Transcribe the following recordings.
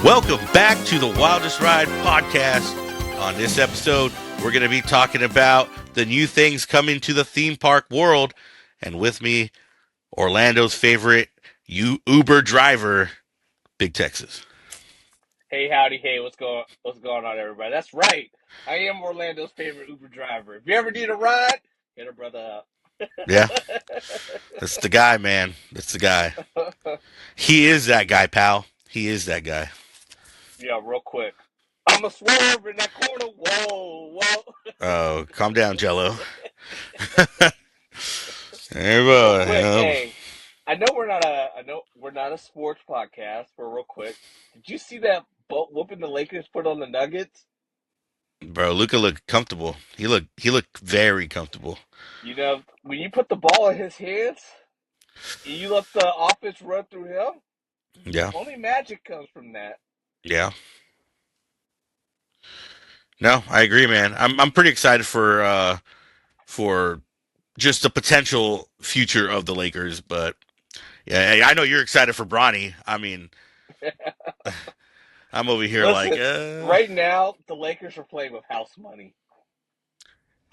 Welcome back to the Wildest Ride podcast. On this episode, we're going to be talking about the new things coming to the theme park world. And with me, Orlando's favorite Uber driver, Big Texas. Hey, howdy, hey, what's going on, everybody? That's right. I am Orlando's favorite Uber driver. If you ever need a ride, hit a brother Yeah, up. that's the guy, man. That's the guy. He is that guy, pal. He is that guy. Yeah, real quick. I'm a swerve in that corner. Whoa, whoa. Oh, calm down, Jello. Hey, Real boy. quick, hey. I know we're not a sports podcast, but real quick, did you see that boat whooping the Lakers put on the Nuggets? Bro, Luca looked comfortable. He looked very comfortable. You know, when you put the ball in his hands and you let the offense run through him, Yeah, only magic comes from that. yeah. No, I agree, man. I'm pretty excited for just the potential future of the Lakers, but yeah, I know you're excited for Bronny. I mean, I'm over here like, Listen, right now the Lakers are playing with house money.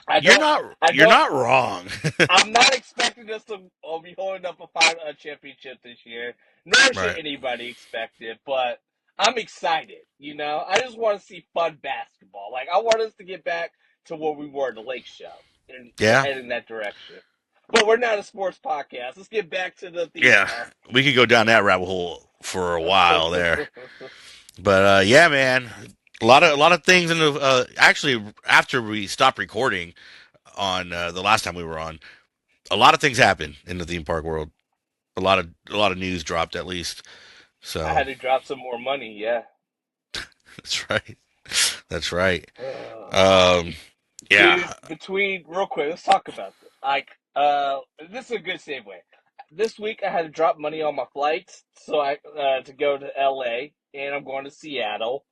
I you're don't, not I you're don't, not wrong. I'm not expecting us to be holding up a championship this year. Nor should Right. anybody expect it, but I'm excited. You know, I just want to see fun basketball. Like I want us to get back to where we were, the Lake Show, and Yeah. head in that direction. But we're not a sports podcast. Let's get back to the theme Yeah. park. We could go down that rabbit hole for a while there. But yeah, man. A lot of things in the actually after we stopped recording on the last time we were on, a lot of things happened in the theme park world. A lot of news dropped at least. I So had to drop some more money. Yeah. that's right. That's right. Um, Dude, yeah. between real quick, let's talk about this. This is a good segue. This week I had to drop money on my flights, so I to go to LA, and I'm going to Seattle.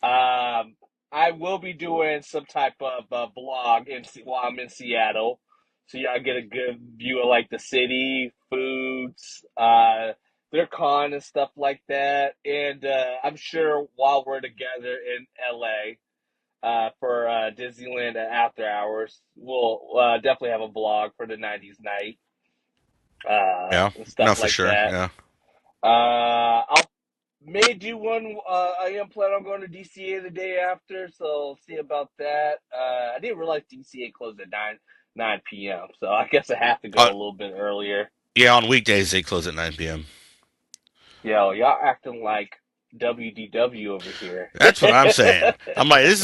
Um, I will be doing some type of blog while I'm in Seattle, so y'all get a good view of like the city, foods, their con and stuff like that. And I'm sure while we're together in LA for Disneyland After Hours. We'll definitely have a blog for the 90s night Yeah. and stuff No, for like sure. that. Yeah. I'll may do one. I am planning on going to DCA the day after, so see about that. I didn't realize DCA closed at 9 p.m., so I guess I have to go Uh, a little bit earlier. yeah. On weekdays they close at 9 p.m. Yo, y'all acting like WDW over here. That's what I'm saying. I'm like this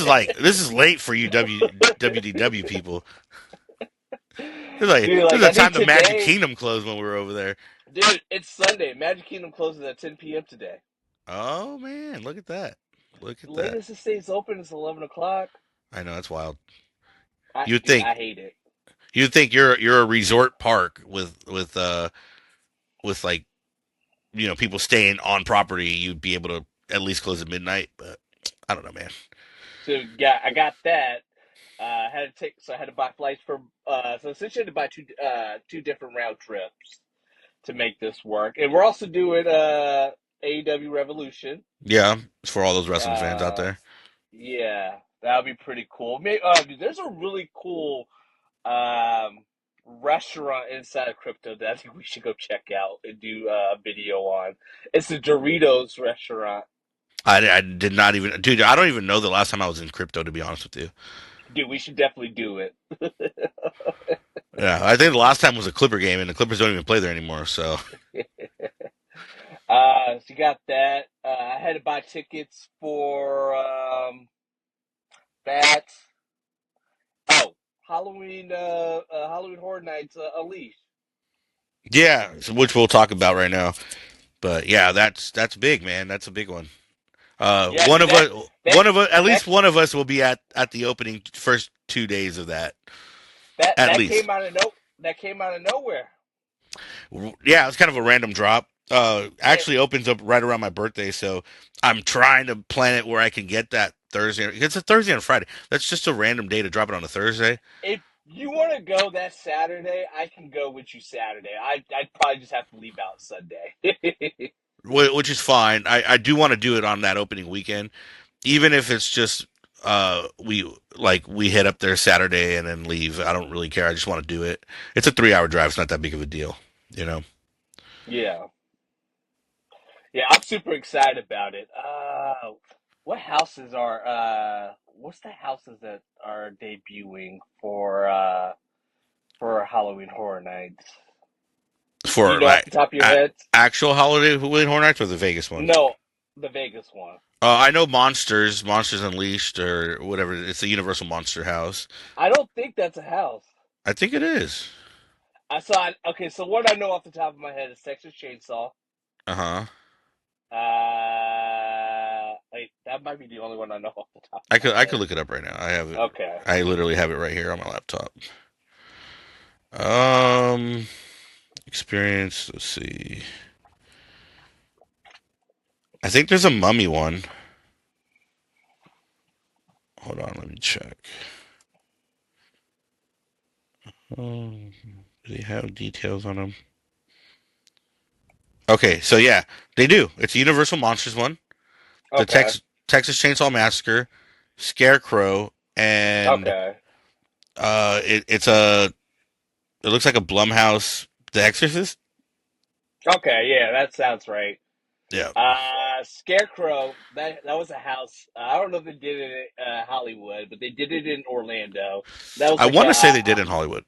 is late for you WDW people. Dude, This is like the I time think the Magic today, Kingdom closed when we were over there. dude, it's Sunday. Magic Kingdom closes at 10 p.m. today. Oh man, look at that. Look The at that. latest it stays open is 11 o'clock. I know that's wild. I You'd dude, think I hate it. you'd think you're a resort park with like people staying on property. You'd be able to at least close at midnight, but I don't know, man. So I got that. I had to buy flights for so essentially I had to buy two different round trips to make this work. And we're also doing AEW Revolution. Yeah, it's for all those wrestling fans out Uh there. yeah, that would be pretty cool. Dude, there's a really cool um restaurant inside of crypto that I think we should go check out and do a video on. It's a Doritos restaurant. I did not even, dude. I don't even know the last time I was in crypto, to be honest with you. Dude, we should definitely do it. Yeah, I think the last time was a Clipper game, and the Clippers don't even play there anymore. So So you got that. I had to buy tickets for that. Oh, Halloween Horror Nights Unleashed. yeah, so which we'll talk about right now. But yeah, that's big, man. That's a big one. Yeah, dude, that one of us, at that least one of us will be at the opening first 2 days of that, that at that least. came out of no that came out of nowhere. Yeah, it's kind of a random drop. And Actually opens up right around my birthday, so I'm trying to plan it where I can get that Thursday. It's a Thursday and a Friday. That's just a random day to drop it on a Thursday. if you want to go that Saturday, I can go with you Saturday. I'd probably just have to leave out Sunday. which is fine. I do want to do it on that opening weekend, even if it's just we head up there Saturday and then leave. I don't really care. I just want to do it. It's a 3 hour drive. It's not that big of a deal, you know. Yeah. Yeah, I'm super excited about it. What houses are what's the houses that are debuting for Halloween Horror Nights? Do you For know off like the top of your head? actual holiday with Horror Nights or the Vegas one. No, the Vegas one. I know Monsters Unleashed or whatever. It's the Universal Monster House. I don't think that's a house. I think it is. I saw it. Okay, so what I know off the top of my head is Texas Chainsaw. Uh huh. Wait, that might be the only one I know off the top of I my could head. look it up right now. I have it. Okay. I literally have it right here on my laptop. Um, experience. Let's see. I think there's a mummy one. Hold on, let me check. Um, do they have details on them? Okay, so yeah, they do. It's a Universal Monsters one, the Okay. Texas Chainsaw Massacre, Scarecrow, and Okay. it's a it looks like a Blumhouse The Exorcist. Okay. Yeah, that sounds right. Yeah, Scarecrow. That was a house. I don't know if they did it in Hollywood, but they did it in Orlando. That was I like want to say they did in Hollywood.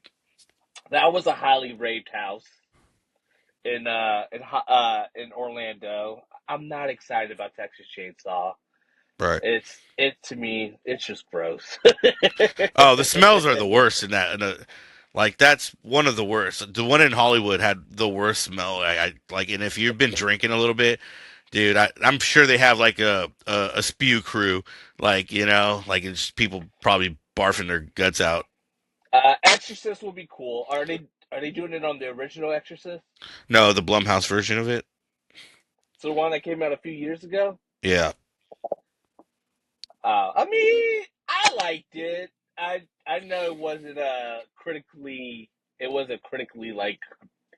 that was a highly raved house in Orlando. I'm not excited about Texas Chainsaw. Right. It to me, it's just gross. Oh, the smells are the worst in that. Like that's one of the worst. The one in Hollywood had the worst smell. I like, and if you've been drinking a little bit, dude, I'm sure they have like a spew crew, like like it's people probably barfing their guts out. Exorcist will be cool. Are they doing it on the original Exorcist? No, the Blumhouse version of it. So the one that came out a few years ago? Yeah. I mean, I liked it. I know it wasn't critically like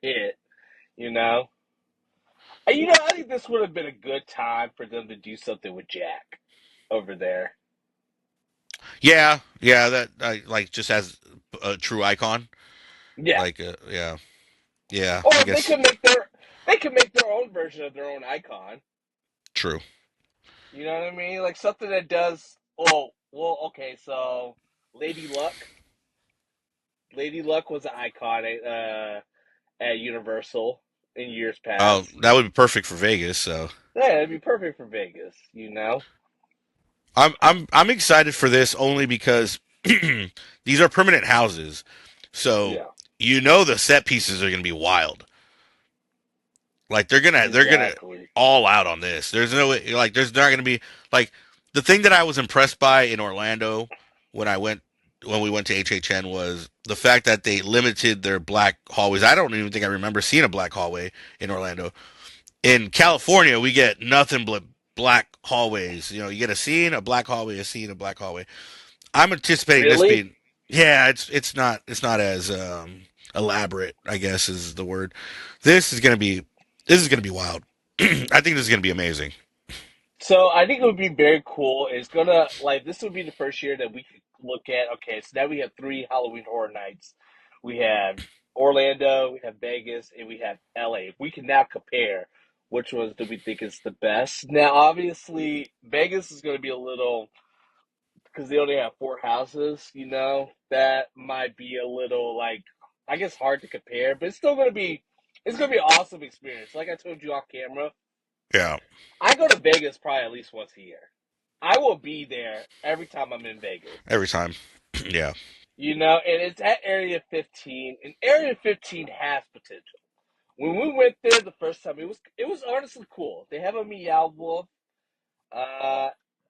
hit, you know. I think this would have been a good time for them to do something with Jack over there. Yeah, yeah. That like just as a true icon. Yeah. Like, yeah, yeah. Or I they guess could make their own version of their own icon. true. You know what I mean? Like something that does. Well, okay. So Lady Luck, Lady Luck was an icon at Universal in years Oh, past. that would be perfect for Vegas. So. Yeah, it'd be perfect for Vegas. You know? I'm excited for this only because these are permanent houses, so Yeah. the set pieces are gonna be wild. Like they're gonna Exactly. all out on this. There's no way, like there's not gonna be like the thing that I was impressed by in Orlando when I went when we went to HHN was the fact that they limited their black hallways. I don't even think I remember seeing a black hallway in Orlando. In California, we get nothing but black hallways. You get a scene, a black hallway, a scene, a black hallway. I'm anticipating this Really? being, yeah, it's not as elaborate, I guess is the word. This is gonna be this is gonna be wild. I think this is gonna be amazing. So I think it would be very cool. It's gonna like this would be the first year that we could look at. Okay, so now we have three Halloween Horror Nights. We have Orlando, we have Vegas, and we have LA. We can now compare which ones do we think is the best. Now, obviously, Vegas is going to be a little because they only have four houses. That might be a little like I guess hard to compare, but it's gonna be an awesome experience. Like I told you off camera, Yeah, I go to Vegas probably at least once a year. I will be there every time I'm in Vegas. every time. Yeah. And it's at Area 15, and Area 15 has potential. When we went there the first time, it was honestly cool. They have a Meow Wolf. Uh,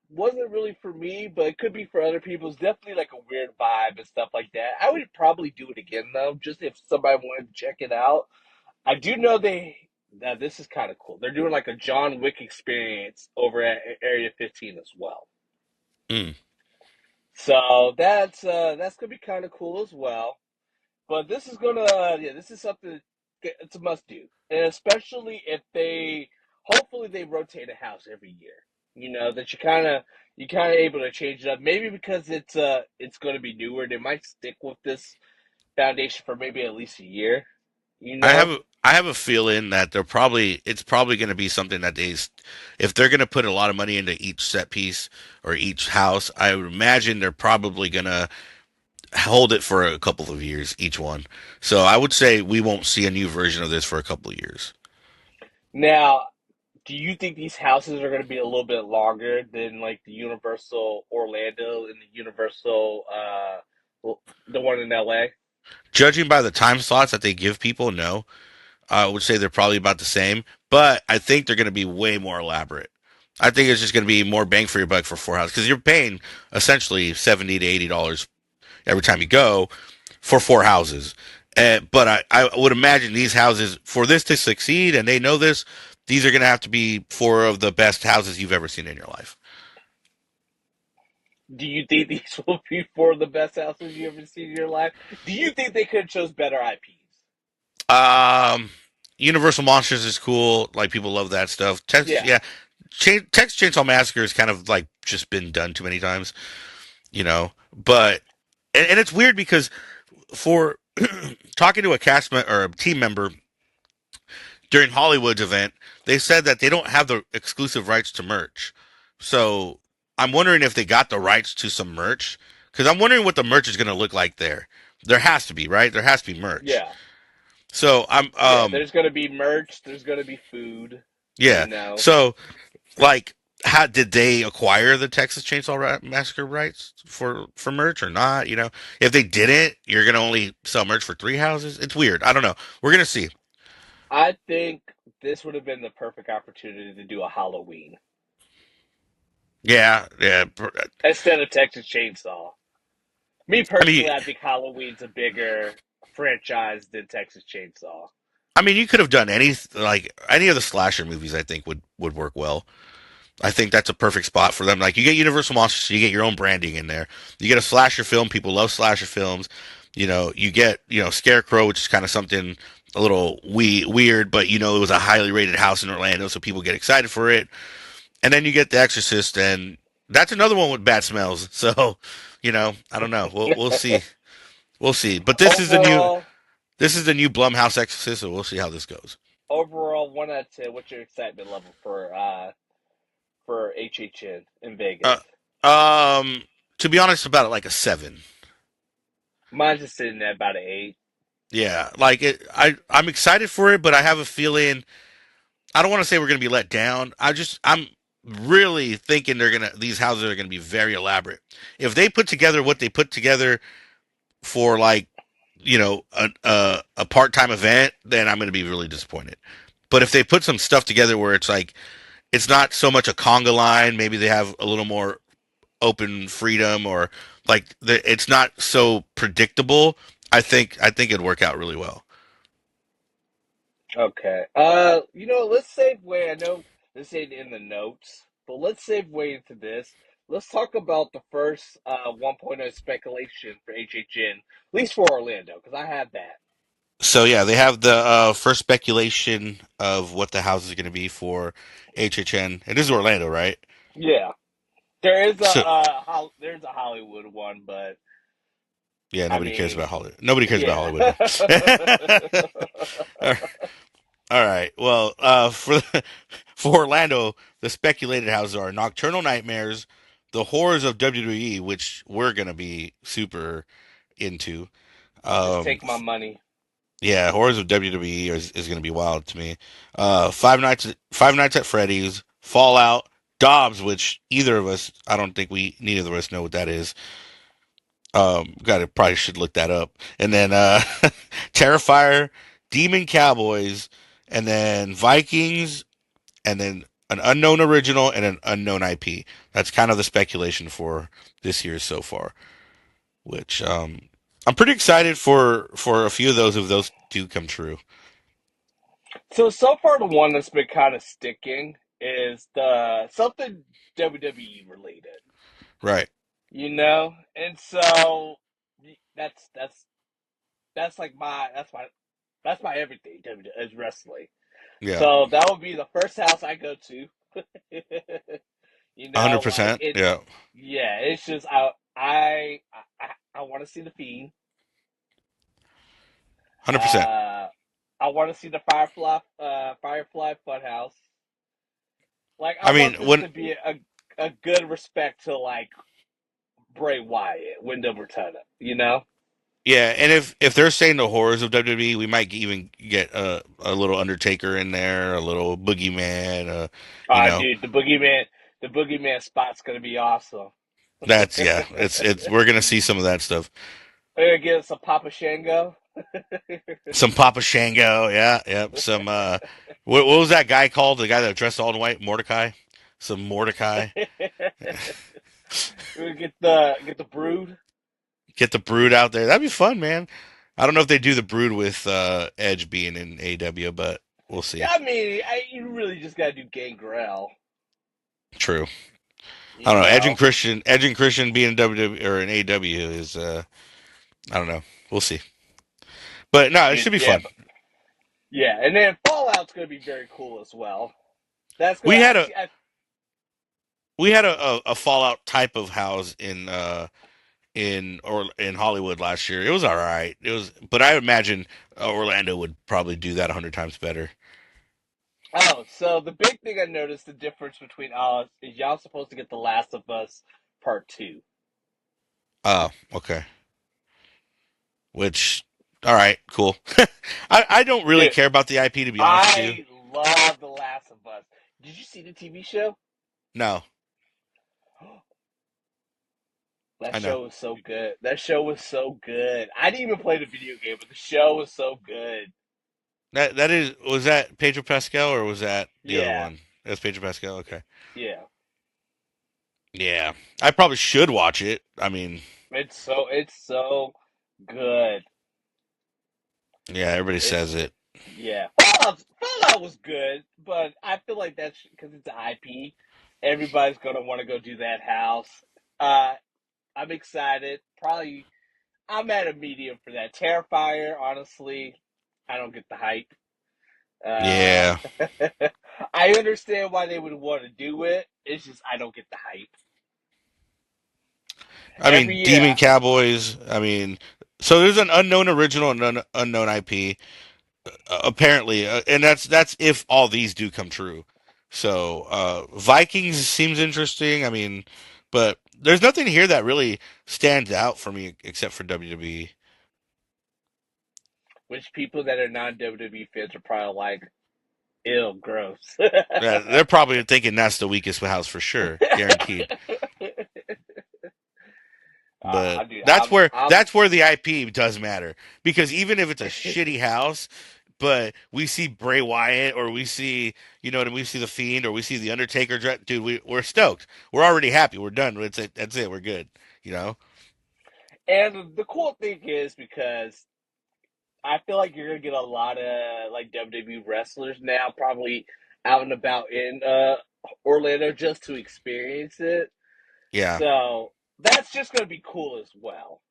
wasn't really for me, but it could be for other people. It's definitely like a weird vibe and stuff like that. I would probably do it again though, just if somebody wanted to check it out. I do know that this is kind of cool. They're doing like a John Wick experience over at Area 15 as well. Mm. So that's gonna be kind of cool as well. But this is something it's a must do, and especially if they hopefully they rotate a house every year. That you kind of able to change it up. Maybe because it's going to be newer, they might stick with this foundation for maybe at least a year. You I have know. a, I have a feeling that it's probably going to be something that if they're going to put a lot of money into each set piece or each house, I would imagine they're probably going to hold it for a couple of years each one. So I would say we won't see a new version of this for a couple of years. Now, do you think these houses are going to be a little bit longer than like the Universal Orlando and the Universal the one in LA? Judging by the time slots that they give people, no, I would say they're probably about the same, but I think they're going to be way more elaborate. I think it's just going to be more bang for your buck for four houses because you're paying essentially $70 to $80 every time you go for four houses. But I would imagine these houses, for this to succeed, and they know this, these are going to have to be four of the best houses you've ever seen in your life. Do you think these will be four of the best houses you ever seen in your life? Do you think they could have chose better IPs? Um, Universal Monsters is cool. Like people love that stuff. Texas, Yeah. yeah. Texas Chainsaw Massacre has kind of like just been done too many times, But and it's weird because for talking to a or a team member during Hollywood's event, they said that they don't have the exclusive rights to merch. So I'm wondering if they got the rights to some merch because I'm wondering what the merch is going to look like there. There has to be, right? There has to be merch. Yeah. So I'm Yeah. There's going to be merch. There's going to be food. You yeah. know. So like how did they acquire the Texas Chainsaw Massacre rights for merch or not? If they didn't, you're gonna only sell merch for three houses. It's weird. I don't know. We're gonna see. I think this would have been the perfect opportunity to do a Halloween Yeah, yeah. instead of Texas Chainsaw. Me I mean, personally, I think Halloween's a bigger franchise than Texas Chainsaw. you could have done any of the slasher movies. I think would work well. I think that's a perfect spot for them. Like you get Universal Monsters, so you get your own branding in there. You get a slasher film. People love slasher films. You get Scarecrow, which is kind of something a little weird, but it was a highly rated house in Orlando, so people get excited for it. And then you get The Exorcist, and that's another one with bad smells. So, I don't know. We'll see. We'll see. But Overall, this is the new Blumhouse Exorcist, so we'll see how this goes. overall, 1 out of 10. What's your excitement level for HHN in Uh, Vegas? um, to be honest, about it like a seven. Mine's just sitting at about an 8. Yeah, like I'm excited for it, but I have a feeling I don't want to say we're going to be let down. I'm really thinking these houses are going to be very elaborate. If they put together what they put together for like a part time event, then I'm going to be really disappointed. But if they put some stuff together where it's like it's not so much a conga line, maybe they have a little more open freedom or it's not so predictable. I think it'd work out really well. Okay. Let's save way. I know this ain't in the notes, but let's save way into this. Let's talk about the first 1.0 speculation for HHN, at least for Orlando, because I have that. So yeah, they have the first speculation of what the house is going to be for HHN. It is Orlando, right? Yeah, there is So there's a Hollywood one, but yeah, I nobody cares mean, about Hollywood. Nobody cares about yeah. Hollywood. All right. Well, for Orlando, the speculated houses are Nocturnal Nightmares, The Horrors of WWE, which we're gonna be super into. Just Um, take my money. yeah, Horrors of WWE is gonna be wild to me. Five Nights at Freddy's, Fallout, Dobbs, which I don't think neither of us know what that is. Got it. Probably should look that up. And then Terrifier, Demon Cowboys, and then Vikings, and then an unknown original and an unknown IP. That's kind of the speculation for this year so far. Which I'm pretty excited for a few of those if those do come true. So far, the one that's been kind of sticking is the something WWE related, Right. and so that's like my that's my everything. WWE is wrestling. Yeah, So that would be the first house I go to. Like 100%. it. Yeah, Yeah, it's just I want to see the fiend. 100%. Uh, I want to see the Firefly Funhouse. Like I I mean, want this when to be a good respect to like Bray Wyatt, Wyndham Rotunda. yeah, and if they're saying the horrors of WWE, we might even get a little Undertaker in there, a little Boogeyman. You know, Dude, the Boogeyman spot's gonna be awesome. that's yeah. It's we're gonna see some of that stuff. We're gonna get some Papa Shango. Some Papa Shango, yeah, yep. Some what was that guy called? The guy that dressed all in white, Mordecai. Some Mordecai. We get the Brood. Get the Brood out there. That'd be fun, man. I don't know if they do the Brood with Edge being in AW, but we'll see. Yeah, I mean, you really just gotta do Gangrel. True. I You don't know. know, Edge and Christian being in WWE or in AW is I don't know. We'll see. But no, it should dude. be Yeah, fun. but yeah, and then Fallout's gonna be very cool as well. That's gonna We had a actually. we had a Fallout type of house in Hollywood last year. It was all right. It was, but I imagine Orlando would probably do that 100 times better. So the big thing I noticed the difference between us is y'all supposed to get The Last of Us Part Two. Oh, okay. Which, all right, cool. I don't really Dude, care about the IP to be honest with you. I love The Last of Us. Did you see the TV show? No, That I know show was so good. That show was so good. I didn't even play the video game, but the show was so good. that is was that Pedro Pascal or was that the other Yeah, one? That's Pedro Pascal. Okay. yeah. Yeah, I probably should watch it. I mean, It's so good. yeah, everybody It's says it. Yeah. Fallout was good, but I feel like that's because it's an IP. Everybody's gonna want to go do that house. Uh, I'm excited. Probably, I'm at a medium for that. Terrifier, honestly, I don't get the hype. Yeah, I understand why they would want to do it. It's just I don't get the hype. I Every mean, year, Demon Cowboys. I mean, so there's an unknown original and unknown IP apparently, and that's if all these do come true. So Vikings seems interesting. I mean, but there's nothing here that really stands out for me except for WWE. which people that are non WWE fans are probably like, "Ill, gross." Yeah, they're probably thinking that's the weakest house for sure, guaranteed. But Dude, that's where I'm that's where the IP does matter because even if it's a shitty house, but we see Bray Wyatt or we see and we see the Fiend or we see the Undertaker, dude, we're stoked. We're already happy. We're done. That's it. We're good. You know? And the cool thing is because I feel like you're gonna get a lot of like WWE wrestlers now, probably out and about in Orlando just to experience it. Yeah, So that's just gonna be cool as well.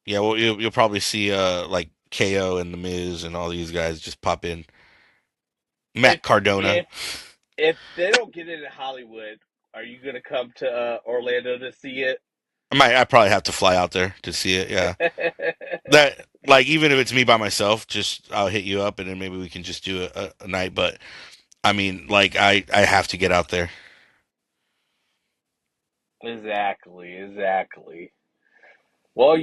yeah. Well, you'll probably see like KO and the Miz and all these guys just pop in. If Matt Cardona. if if they don't get it in Hollywood, are you gonna come to Orlando to see it? I probably have to fly out there to see it. Yeah, that like even if it's me by myself, just I'll hit you up and then maybe we can just do a night. But I mean, like I have to get out there. Exactly, exactly. Well,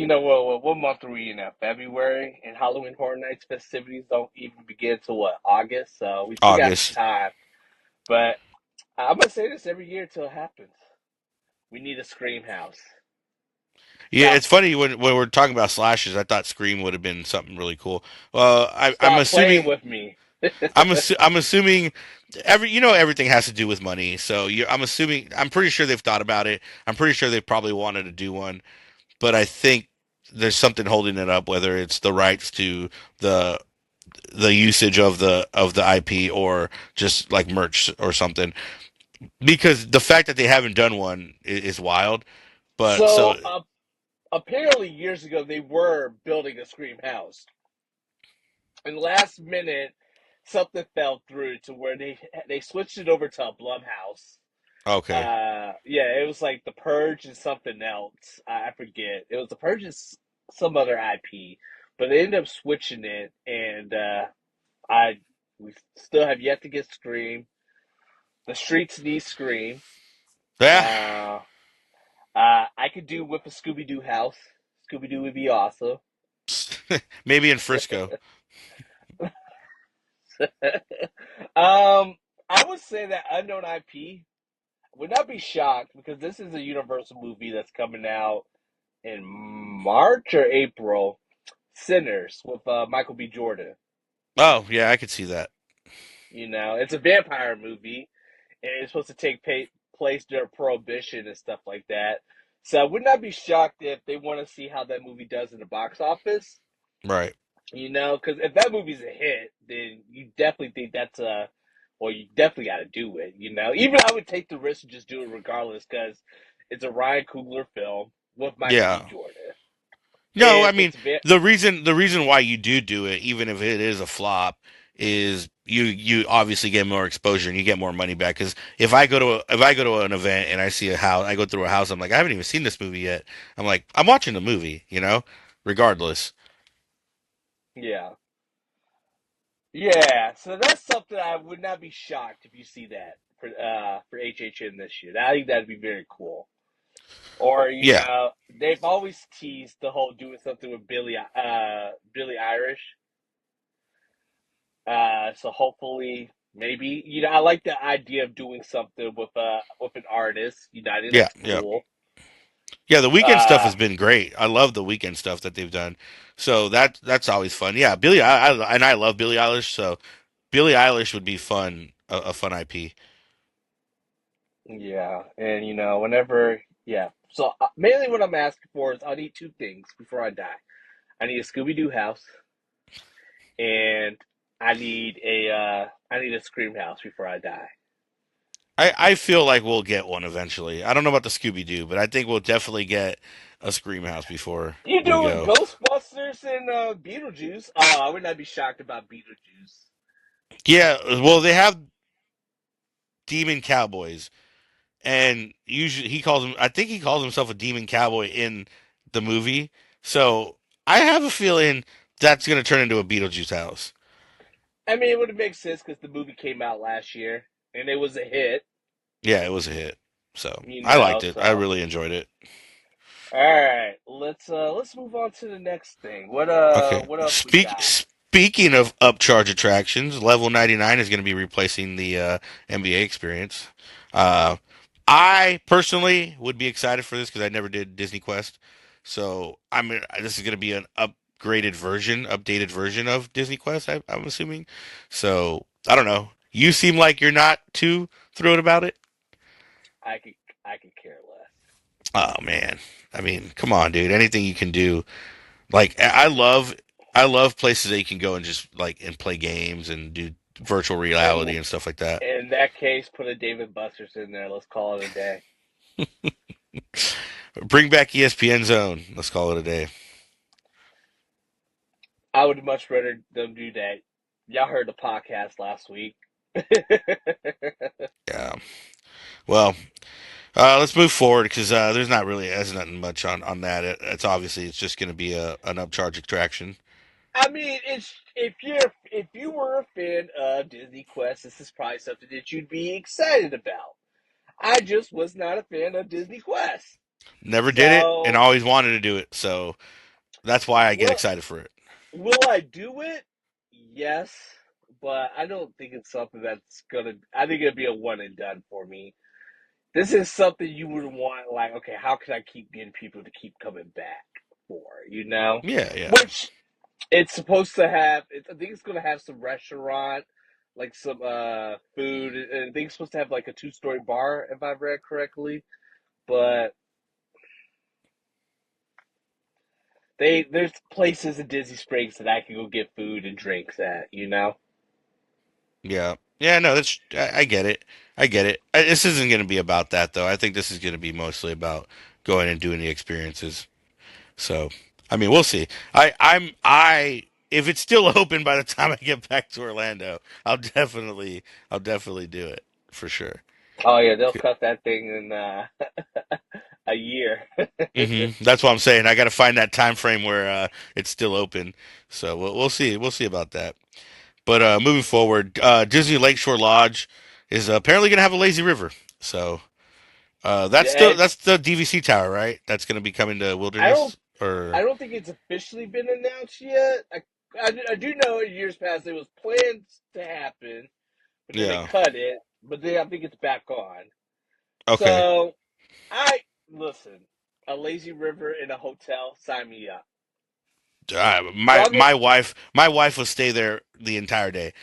what month are we in now? February, and Halloween Horror Nights festivities don't even begin till what, August? So we still got some August. time. But I'm gonna say this every year till it happens. We need a Scream house. Yeah, Stop, it's funny when we're talking about slashes. I thought Scream would have been something really cool. Well, I'm stop playing assuming with me. I'm assuming everything has to do with money. So I'm assuming I'm pretty sure they've thought about it. I'm pretty sure they probably wanted to do one, but I think there's something holding it up. Whether it's the rights to the the usage of the IP or just like merch or something. Because the fact that they haven't done one is wild. But so So apparently, years ago, they were building a Scream house, and last minute, something fell through to where they switched it over to a Blumhouse. Okay. Yeah, it was like The Purge and something else. I forget. It was The Purge and some other IP, but they ended up switching it, and I we still have yet to get Scream. The streets need Scream. Yeah. Uh, I could do with a Scooby Doo house. Scooby Doo would be awesome. Maybe in Frisco. I would say that Unknown IP would not be shocked because this is a Universal movie that's coming out in March or April. Sinners with Michael B. Jordan. Oh, yeah, I could see that. It's a vampire movie, and it's supposed to take place during Prohibition and stuff like that. So I would not be shocked if they want to see how that movie does in the box office. Right. Because if that movie's a hit, then you definitely think well, you definitely got to do it. Even I would take the risk and just do it regardless because it's a Ryan Coogler film with Michael B. Yeah. Jordan, No, I and mean the reason why you do it, even if it is a flop, is you obviously get more exposure and you get more money back. Because if I go to an event and I see a house, I go through a house, I'm like, I haven't even seen this movie yet. I'm like, I'm watching the movie, regardless. yeah. Yeah, so that's something I would not be shocked if you see that for HHN this year. I think that'd be very cool. Or Yeah, they've always teased the whole doing something with Billy Irish. So hopefully maybe I like the idea of doing something with an artist. I think yeah, that's yeah, cool. yeah. The weekend stuff Uh has been great. I love the weekend stuff that they've done. So that's always fun. Yeah, and I love Billie Eilish. So Billie Eilish would be fun, a fun IP. yeah, and whenever yeah. So mainly what I'm asking for is I need two things before I die. I need a Scooby Doo house, and I need a Scream house before I die. I feel like we'll get one eventually. I don't know about the Scooby Doo, but I think we'll definitely get a Scream House before You we doing go. Ghostbusters and Beetlejuice? Oh, I would not be shocked about Beetlejuice. Yeah, well, they have Demon Cowboys, and usually he calls him. I think he calls himself a Demon Cowboy in the movie. So I have a feeling that's going to turn into a Beetlejuice house. I mean, it would make sense because the movie came out last year and it was a hit. Yeah, it was a hit. So I liked it. I So really enjoyed it. all right, let's move on to the next thing. Okay. What else we got? Speaking of upcharge attractions, Level 99 is going to be replacing the NBA experience. Uh, I personally would be excited for this because I never did Disney Quest. So this is going to be an updated version of Disney Quest, I'm assuming. So I don't know. You seem like you're not too thrilled about it. I could I could care less. Oh man. I mean, come on, dude. Anything you can do. Like I love places that you can go and just like and play games and do virtual And reality and stuff like that. in that case, put a David Buster's in there. Let's call it a day. Bring back ESPN Zone. Let's call it a day. I would much rather them do that. Y'all heard the podcast last week. Yeah. Well, let's move forward because there's nothing much on that. It's obviously it's just going to be an upcharge attraction. I mean, it's if you were a fan of Disney Quest, this is probably something that you'd be excited about. I just was not a fan of Disney Quest. Never did it and So, always wanted to do it. So that's why I get will excited for it. will I do it? Yes, but I don't think it's something that's gonna. I think it'd be a one and done for me. This is something you would want, like, okay, how can I keep getting people to keep coming back for? Yeah, yeah, Which it's supposed to have. I think it's going to have some restaurant, like some food, and I think it's supposed to have like a two-story bar, if I've read correctly. But there's places in Disney Springs that I can go get food and drinks at. yeah, yeah. No, I get it. I get it. This isn't going to be about that though. I think this is going to be mostly about going and doing the experiences. So, I mean, we'll see. if it's still open by the time I get back to Orlando, I'll definitely do it for sure. Oh yeah, they'll cut that thing in a year. That's what I'm saying. I got to find that time frame where it's still open. So we'll see. We'll see about that. But moving forward, Disney Lakeshore Lodge is apparently going to have a lazy river. So Yeah, that's the DVC tower, right? That's going to be coming to I don't Wilderness, I or don't think it's officially been announced yet. I do know in years past it was planned to happen, but then they yeah. cut it. But then I think it's back on. Okay. So I listen. A lazy river in a hotel, sign me up. My Long as, my wife will stay there the entire day,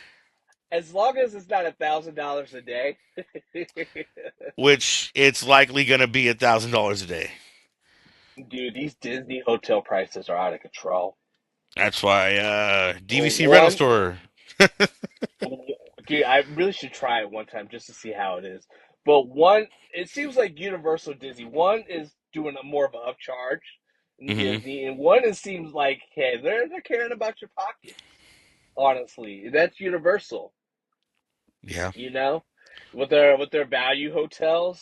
as long as it's not $1,000 a day. which it's likely going to be $1,000 a day. Dude, these Disney hotel prices are out of control. That's why DVC rental One, store. dude, I really should try it one time just to see how it is. But one, it seems like Universal Disney. One is doing a more of an upcharge in Hmm. Disney, and one it seems like, hey, they're caring about your pockets. Honestly, that's Universal. Yeah. You know, with their value hotels.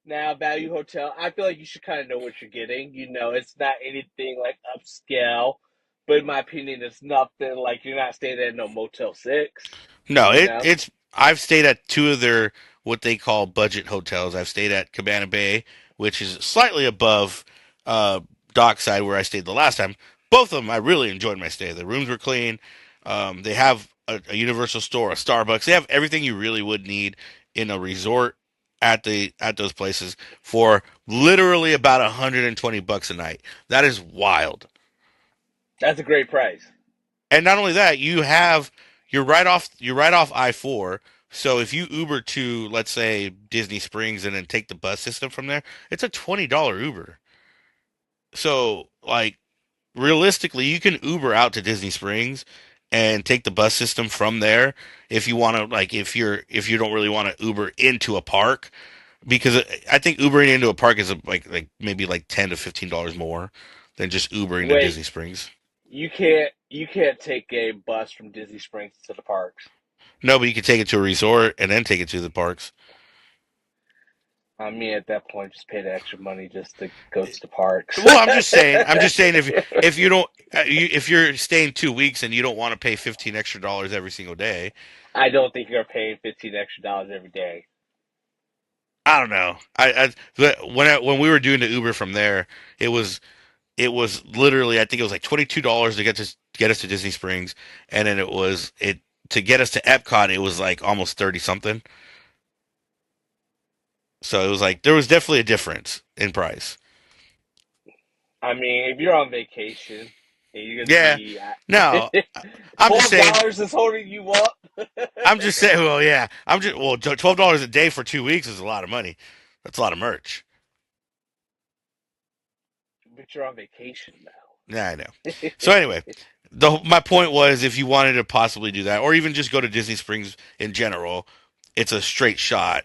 Now value hotel, I feel like you should kind of know what you're getting. You know, it's not anything like upscale, but in my opinion, it's nothing like you're not staying at no Motel 6. No, You know, it's I've stayed at two of their what they call budget hotels. I've stayed at Cabana Bay, which is slightly above uh Dockside where I stayed the last time. Both of them I really enjoyed my stay. The rooms were clean. They have a Universal store, a Starbucks. They have everything you really would need in a resort at those places for literally about $120 a night. That is wild. that's a great price. And not only that, you're right off I-4. So if you Uber to, let's say, Disney Springs and then take the bus system from there, it's a $20 Uber. So like realistically, you can Uber out to Disney Springs and take the bus system from there if you want to, like if you don't really want to Uber into a park, because I think Ubering into a park is like maybe like $10 to $15 more than just Ubering to Wait, Disney Springs. you can't take a bus from Disney Springs to the parks. No, but you can take it to a resort and then take it to the parks. I mean, at that point, just pay the extra money just to go to the parks. Well, I'm just saying if you don't, if you're staying 2 weeks and you don't want to pay 15 extra dollars every single day, I don't think you're paying $15 extra every day. I don't know. When we were doing the Uber from there, it was it was literally I think it was like $22 to get us to Disney Springs, and then it to get us to Epcot it was like almost 30 something. So it was like there was definitely a difference in price. I mean, if you're on vacation and you're gonna Yeah, be no, I'm just saying. $12 is holding you up, I'm just saying. Well, yeah. I'm just well, $12 a day for 2 weeks is a lot of money. That's a lot of merch. but you're on vacation Yeah, I know. now. So anyway, my point was, if you wanted to possibly do that, or even just go to Disney Springs in general, it's a straight shot.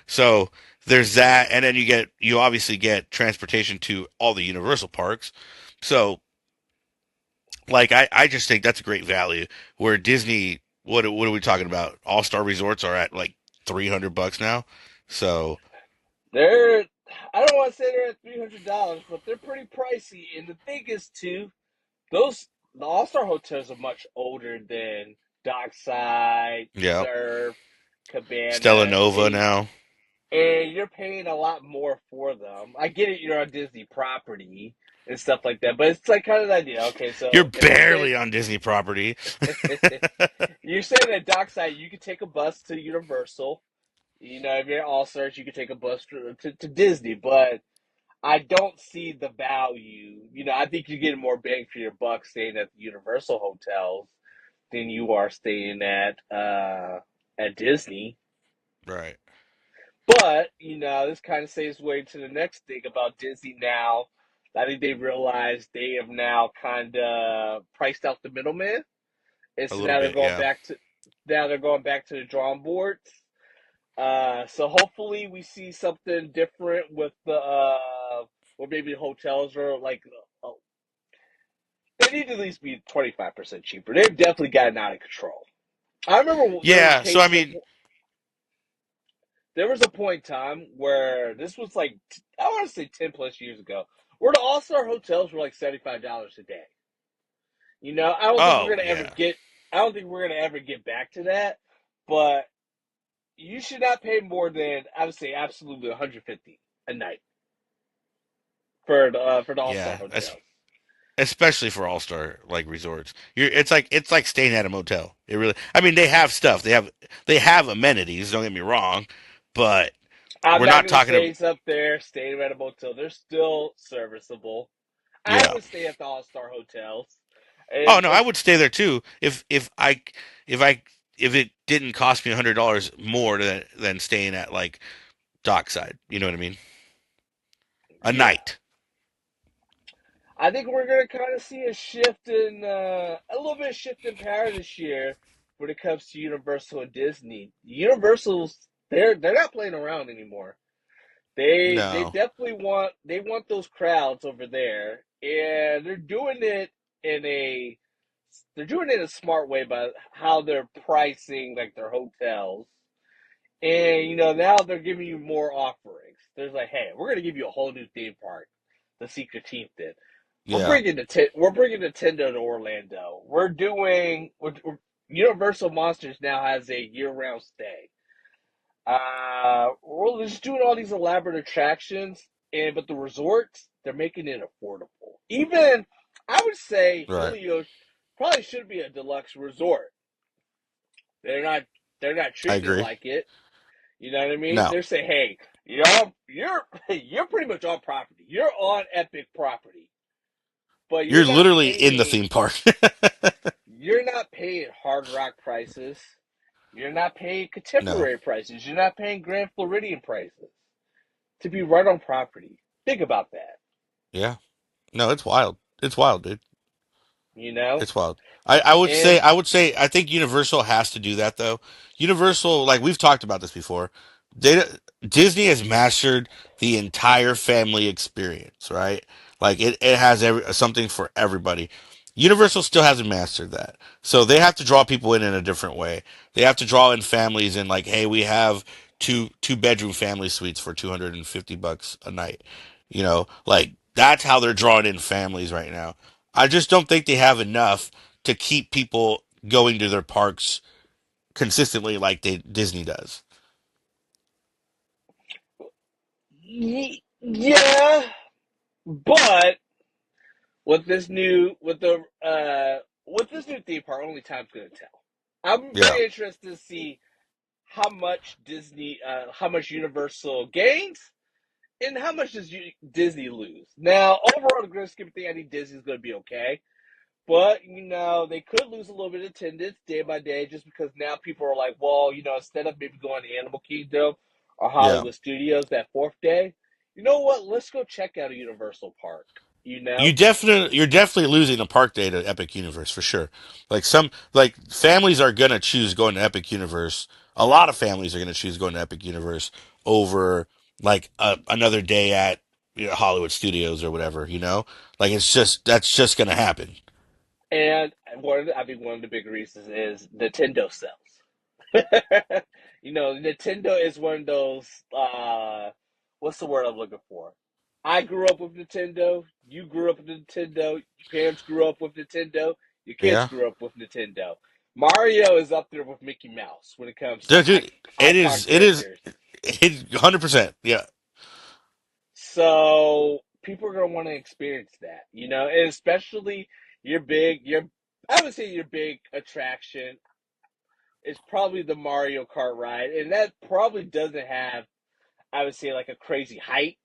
So there's that, and then you obviously get transportation to all the Universal parks. So like I just think that's a great value. Where Disney, what are we talking about? All Star Resorts are at like $300 now. So they're I don't want to say they're at $300, but they're pretty pricey. And the thing is, too, the All Star hotels are much older than Dockside, yeah, Surf, Stella Cabana, Nova now. and you're paying a lot more for them. I get it, you're on Disney property and stuff like that, but it's like kind of the idea. Okay, You're so if I'm staying, barely on Disney property. you're staying at Dockside, you could take a bus to Universal. You know, if you're at All Stars, you could take a bus to Disney, but I don't see the value. You know, I think you're getting more bang for your buck staying at the Universal hotels than you are staying at Disney. Right. But, you know, this kind of saves way to the next thing about Disney now. I think they realized they have now kind of priced out the middleman. And A so little bit, yeah. now they're going back to the drawing boards. So hopefully we see something different with the or maybe hotels or like need to at least be 25% cheaper. They've definitely gotten out of control. I remember there was Yeah, so I cases of mean, there was a point in time where this was like I want to say 10 plus years ago, where the All Star hotels were like $75 a day. I don't think we're oh gonna ever yeah, get. I don't think we're gonna ever get back to that. But you should not pay more than I would say absolutely 150 a night for the All Star yeah, hotels. especially for all star like resorts. It's like staying at a motel. It really. I mean, they have stuff. They have amenities. Don't get me wrong, but I'm we're not not gonna talking say about. it's up there. Staying at a motel, they're still serviceable. I Yeah. would stay at the All Star hotels. Oh no, I It's would stay there too if I if it didn't cost me $100 more than staying at like dockside. You know what I mean? A yeah. night. I think we're gonna kind of see a shift in a little bit of shift in power this year when it comes to Universal and Disney. Universal's they're not playing around anymore. They No. definitely want those crowds over there, and in a they're doing it in a smart way by how they're pricing like their hotels. And now they're giving you more offerings. There's like, hey, we're gonna give you a whole new theme park, the Secret Team did. Yeah. We're bringing Nintendo to Orlando. Universal Monsters now has a year-round stay. We're just doing all these elaborate attractions, but the resorts they're making it affordable. Even I would say Right. Helios probably should be a deluxe resort. They're not they're not I treating it agree. like it. You know what I mean? No. They're saying, hey, you're pretty much on property. You're on Epic property, but You're literally in the theme park. you're not paying Hard Rock prices. You're not paying No. contemporary prices. You're not paying Grand Floridian prices to be right on property. Think about that. Yeah. No, it's wild. It's wild, dude. You know, It's wild. I would say and I think Universal has to do that though. Universal, like we've talked about this before, they Disney has mastered the entire family experience, right? Like it has something for everybody. Universal still hasn't mastered that. So they have to draw people in a different way. They have to draw in families and like, hey, we have two bedroom family suites for $250 a night. Like that's how they're drawing in families right now. I just don't think they have enough to keep people going to their parks consistently like Disney does. yeah, but with this new theme park, only time's gonna tell. I'm Yeah, very interested to see how much Universal gains, and how much does Disney lose. Now, overall, the grand scheme of thing, I think Disney's gonna be okay. But they could lose a little bit of attendance day by day, just because now people are like, well, instead of maybe going to Animal Kingdom or yeah. Hollywood Studios that fourth day, you know what? Let's go check out a Universal Park. You know, You're definitely losing a park day to Epic Universe for sure. Like families are gonna choose going to Epic Universe. A lot of families are gonna choose going to Epic Universe over like another day at Hollywood Studios or whatever. Like that's just gonna happen. and I think one of the big reasons is Nintendo sells. Nintendo is one of those. What's the word I'm looking for? I grew up with Nintendo. You grew up with Nintendo. Your parents grew up with Nintendo. Your kids Yeah, grew up with Nintendo. Mario is up there with Mickey Mouse when it comes to dude, it icon is it is characters. 100%. Yeah, So people are gonna want to experience that, and especially I would say your big attraction is probably the Mario Kart ride, and that probably doesn't have, I would say, like a crazy height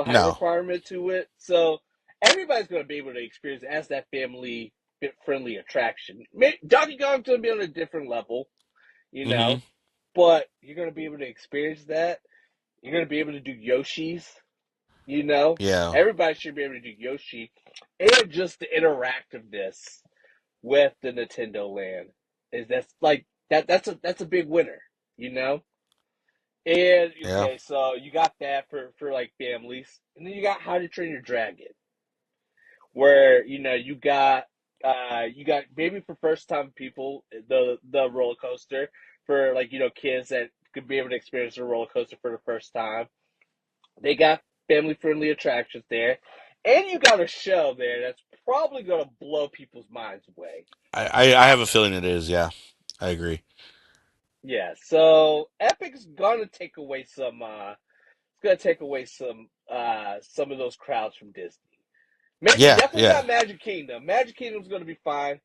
no, requirement to it. So everybody's going to be able to experience it as that family friendly attraction. Donkey Kong's going to be on a different level, you mm-hmm, know, but you're going to be able to experience that. You're going to be able to do Yoshi's, you know. yeah, Everybody should be able to do Yoshi, and just the interactiveness with the Nintendo Land is that's like that's a big winner, you know. And yeah, okay, so you got that for like families, and then you got How to Train Your Dragon, where you got maybe for first time people the roller coaster for like kids that could be able to experience a roller coaster for the first time. They got family friendly attractions there, and you got a show there that's probably gonna blow people's minds away. I have a feeling it is. Yeah, I agree. Yeah, so Epic's gonna take away it's gonna take away some of those crowds from Disney. Yeah, Definitely yeah. not Magic Kingdom. Magic Kingdom's gonna be fine.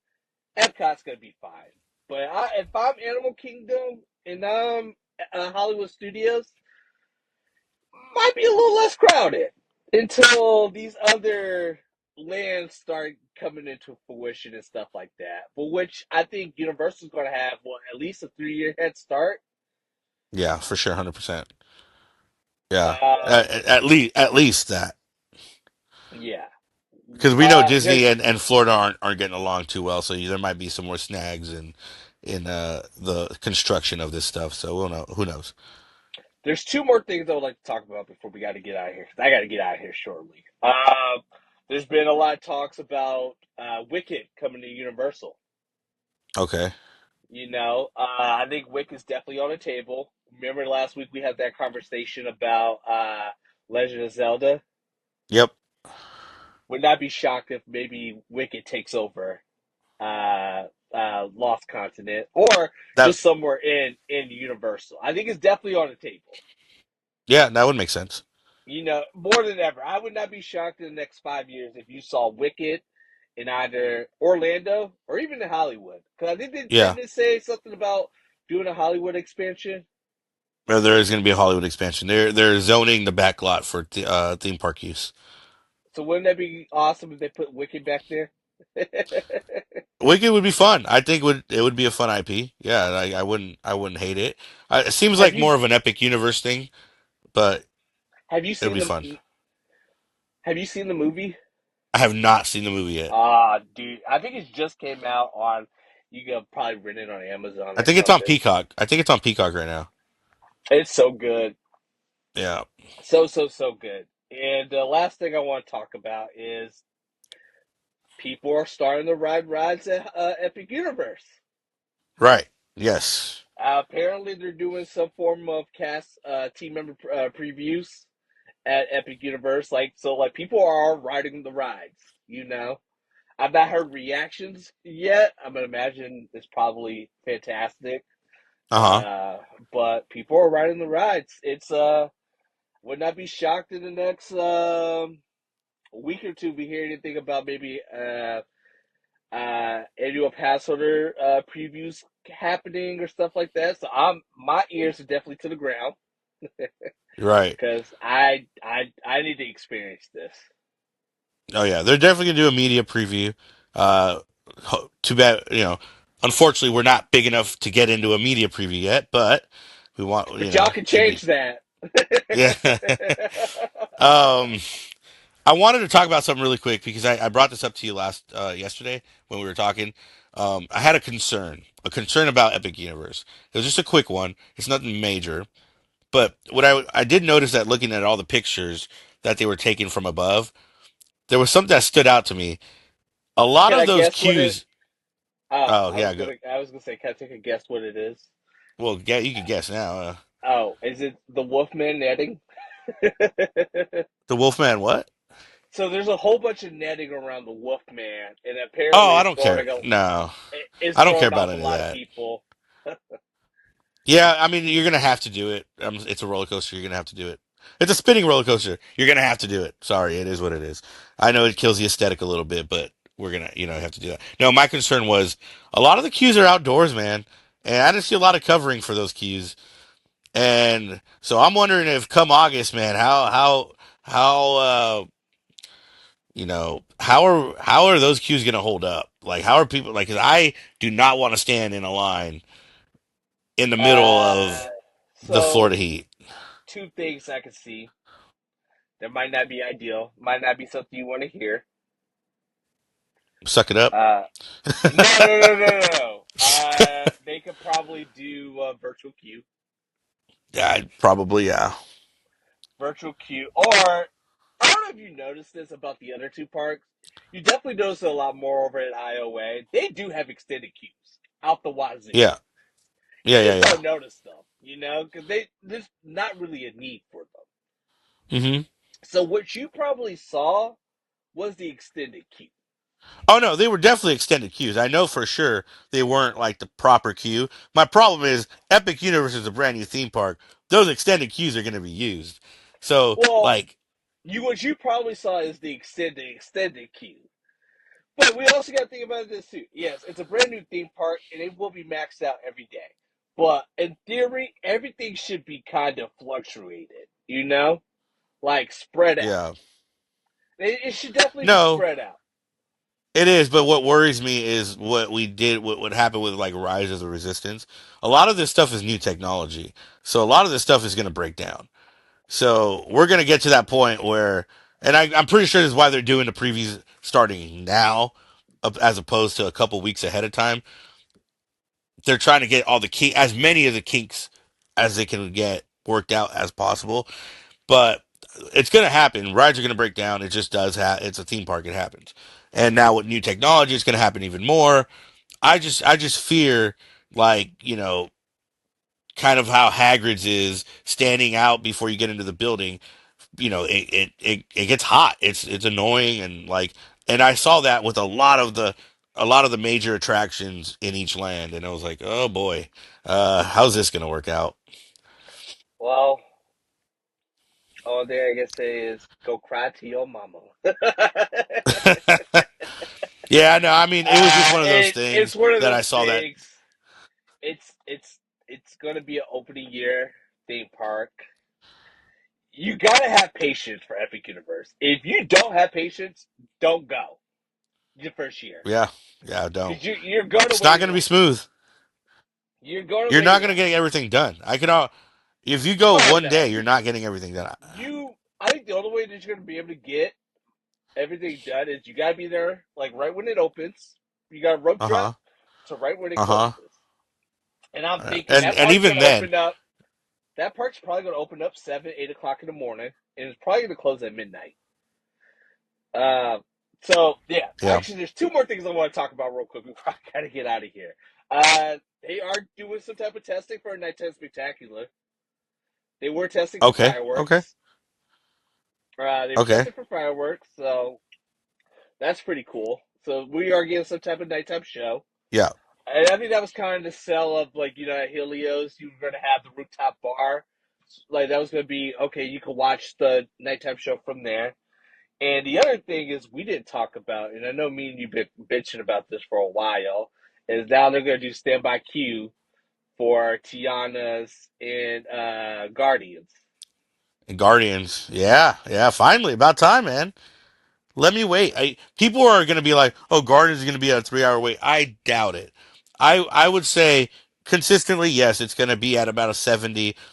Epcot's gonna be fine. But if I'm Animal Kingdom and I'm Hollywood Studios, might be a little less crowded until these other lands start coming into fruition and stuff like that. For which I think Universal's going to have at least a 3 year head start. Yeah, for sure, 100%. Yeah, Uh, at least that, yeah. because we know There, Disney and Florida aren't getting along too well, so there might be some more snags in the construction of this stuff. So we'll know. Who knows? there's two more things I would like to talk about before we got to get out of here. 'Cause I got to get out of here shortly. There's been a lot of talks about Wicked coming to Universal. Okay. I think Wick is definitely on the table. Remember last week we had that conversation about Legend of Zelda? Yep. Would not be shocked if maybe Wicked takes over Lost Continent or That just somewhere in Universal. I think it's definitely on the table. yeah, that would make sense. More than ever, I would not be shocked in the next 5 years if you saw Wicked in either Orlando or even in Hollywood. Because I think Yeah. didn't they say something about doing a Hollywood expansion? There is going to be a Hollywood expansion. They're zoning the back lot for theme park use. So wouldn't that be awesome if they put Wicked back there? Wicked would be fun. I think it would be a fun IP. Yeah, I wouldn't hate it. It seems have like you more of an Epic Universe thing, but have you it'll seen be fun. the movie? I have not seen the movie yet. Dude, I think it just came out on. You can probably rent it on Amazon I or think it's on something. Peacock. I think it's on Peacock right now. It's so good, Yeah. so good. And the last thing I want to talk about is people are starting to ride rides at Epic Universe. Right. Yes. Apparently, they're doing some form of cast team member previews at Epic Universe. Like people are riding the rides. I've not heard reactions yet. I'm gonna imagine it's probably fantastic. Uh huh. Uh, but people are riding the rides. Would not be shocked in the next week or two we hear anything about maybe annual pass holder previews happening or stuff like that. So my ears are definitely to the ground Right. because I need to experience this. Oh yeah, they're definitely gonna do a media preview. Uh, Too bad, Unfortunately, we're not big enough to get into a media preview yet, but we want, But y'all can should be. change that. Yeah. um, I wanted to talk about something really quick because I brought this up to you yesterday when we were talking. I had a concern about Epic Universe. It was just a quick one. It's nothing major, but what I did notice that looking at all the pictures that they were taking from above, there was something that stood out to me. A lot Can of I those guess what it? cues. Oh, Oh yeah, go. I was gonna say, can I take a guess what it is? Well, yeah, you can guess now. Oh, is it the Wolfman netting? The Wolfman, what? So there's a whole bunch of netting around the Wolfman, and Oh, apparently I don't care. No, it's I don't care throwing about off a any of lot of that. people. Yeah, I mean, you're gonna have to do it. It's a roller coaster. You're gonna have to do it. It's a spinning roller coaster. You're gonna have to do it. Sorry, it is what it is. I know it kills the aesthetic a little bit, but we're gonna, have to do that. No, my concern was a lot of the queues are outdoors, man, and I didn't see a lot of covering for those queues. And so I'm wondering if come August, man, how how are those queues gonna hold up? Like, how are people like? 'Cause I do not want to stand in a line in the middle Uh, of the so Florida heat. two things I can see that might not be ideal, might not be something you want to hear. Suck it up. Uh, no. They could probably do virtual queue, Yeah, probably. Yeah. or if you noticed this about the other two parks. You definitely notice it a lot more over at IOA. They do have extended queues out the wazoo. Yeah. You Yeah. Yeah. just Yeah. don't notice them, because there's not really a need for them. Hmm. So what you probably saw was the extended queue. Oh no, they were definitely extended queues. I know for sure they weren't like the proper queue. My problem is Epic Universe is a brand new theme park. Those extended queues are going to be used. So Well, like, what you probably saw is the extended queue. But we also got to think about this too. Yes, it's a brand new theme park, and it will be maxed out every day. But in theory, everything should be kind of fluctuated. Like spread out. yeah, It should definitely be no, spread out. it is. But what worries me is what we did, what happened with like Rise of the Resistance. A lot of this stuff is new technology, so a lot of this stuff is going to break down. So we're going to get to that point where, and I'm pretty sure this is why they're doing the previews starting now, as opposed to a couple weeks ahead of time. They're trying to get all the as many of the kinks as they can get worked out as possible. But it's going to happen. Rides are going to break down. It just does. It's a theme park. It happens. And now with new technology, it's going to happen even more. I just fear, like, kind of how Hagrid's is standing out before you get into the building. It gets hot. It's annoying, and like, and I saw that with a lot of the major attractions in each land, and I was like, oh boy, how's this gonna work out? Well, all thing I can say is go cry to your mama. Yeah, no, I mean, it was just one of those It's things one of that I those saw that. things. It's gonna be an opening year theme park. You gotta have patience for Epic Universe. If you don't have patience, don't go your first year Yeah, yeah, I don't. because you're going to It's wait not in gonna be line. smooth. You're going to You're wait not in gonna line. get everything done. If you go Oh one no, day, you're not getting everything done. I think the only way that you're going to be able to get everything done is you got to be there like right when it opens. You got to rope Uh drop huh. to right when it Uh huh. closes. And I'm thinking And even then, That park's probably going to open up 7, 8 o'clock in the morning, and it's probably going to close at midnight. Uh, so yeah, yeah. actually, there's two more things I want to talk about real quick before I gotta get out of here. They are doing some type of testing for a nighttime spectacular. They were testing for Okay. Okay. fireworks. They were Okay. testing for fireworks, so that's pretty cool. So we are getting some type of nighttime show. Yeah. And I think that was kind of the sell of like at Helios, you were going to have the rooftop bar. Like that was going to be okay. You could watch the nighttime show from there. And the other thing is we didn't talk about, and I know me and you've been bitching about this for a while, is now they're going to do standby queue for Tiana's and Guardians. And Guardians. Yeah. Yeah. Finally, about time, man. Let me wait. People are going to be like, "Oh, Guardians is going to be at a 3 hour wait." I doubt it. I would say consistently, yes, it's going to be at about a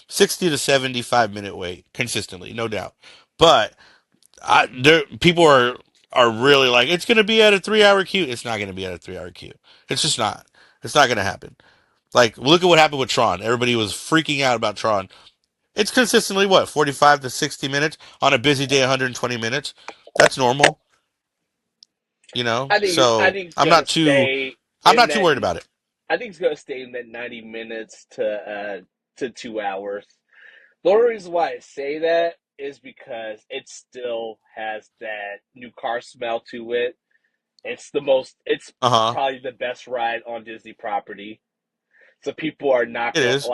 60 to 75 minute wait consistently, no doubt. But people are really like, it's going to be at a 3 hour queue. It's not going to be at a 3 hour queue. It's just not. It's not going to happen. Like, look at what happened with Tron. Everybody was freaking out about Tron. It's consistently what, 45 to 60 minutes on a busy day, 120 minutes. That's normal, I So think it's going to stay I'm in not too that. worried about it. I think it's going to stay in that 90 minutes to 2 hours. The only reason why I say that is because it still has that new car smell to it. It's Uh huh. probably the best ride on Disney property. So people are not It going is.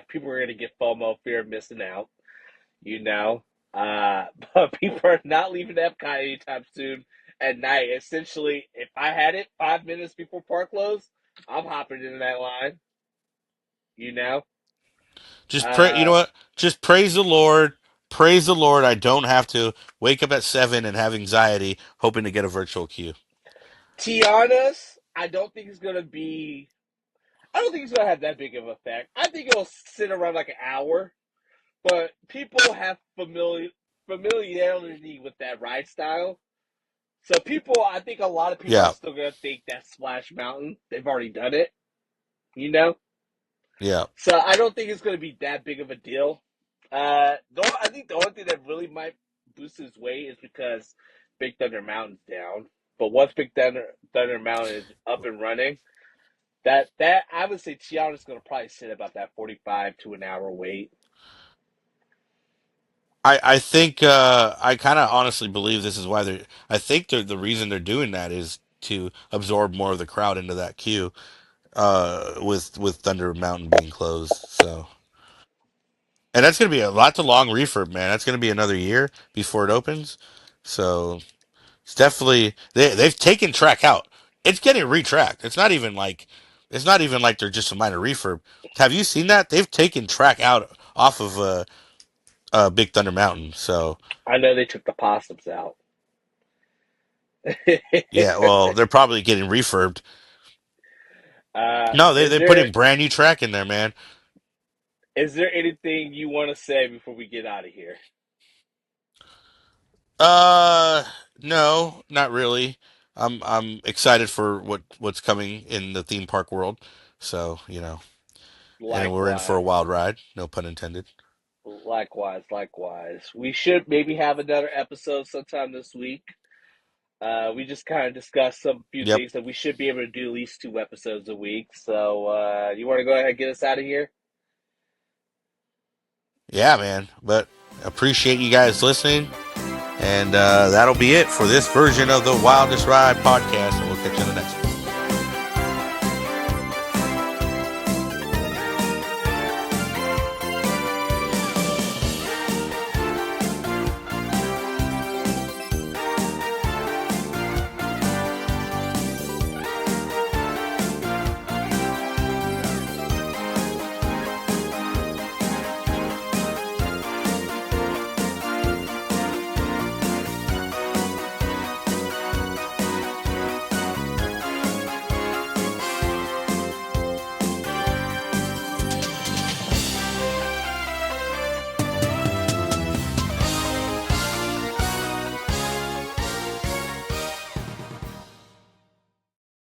people are going to get FOMO, fear of missing out, you know. But people are not leaving Epcot anytime soon at night. Essentially, if I had it 5 minutes before park close, I'm hopping into that line, you know. Just pray. You know Uh, what? Just praise the Lord. Praise the Lord. I don't have to wake up at 7 and have anxiety hoping to get a virtual queue. Tiana's, I don't think it's gonna have that big of an effect. I think it'll sit around like an hour, but people have familiarity with that ride style. So I think a lot of people are Yeah. still gonna think that's Splash Mountain. They've already done it, you know. Yeah. So I don't think it's gonna be that big of a deal. I think the only thing that really might boost his weight is because Big Thunder Mountain's down. But once Thunder Mountain is up and running, that I would say Tiana's going to probably sit about that 45 to an hour weight. I think I kind of honestly believe this is why they're. I think the reason they're doing that is to absorb more of the crowd into that queue. With Thunder Mountain being closed, so and that's gonna be a lot to long refurb, man. That's gonna be another year before it opens. So it's definitely they've taken track out. It's getting retracked. It's not even like they're just a minor refurb. Have you seen that? They've taken track out off of Big Thunder Mountain. So I know they took the possums out. yeah, well, they're probably getting refurbed. No, Is they put in brand new track in there, man. there anything you want to say before we get out of here? Uh, no, not really. I'm excited for what's coming in the theme park world. So, and we're in for a Likewise, wild ride, no pun intended. likewise. We should maybe have another episode sometime this week. We just kind of discussed some few Yep. things that we should be able to do at least 2 episodes a week. So, you want to go ahead and get us out of here? Yeah, man. But appreciate you guys listening. And that'll be it for this version of the Wildest Ride podcast. And we'll catch you on the next one.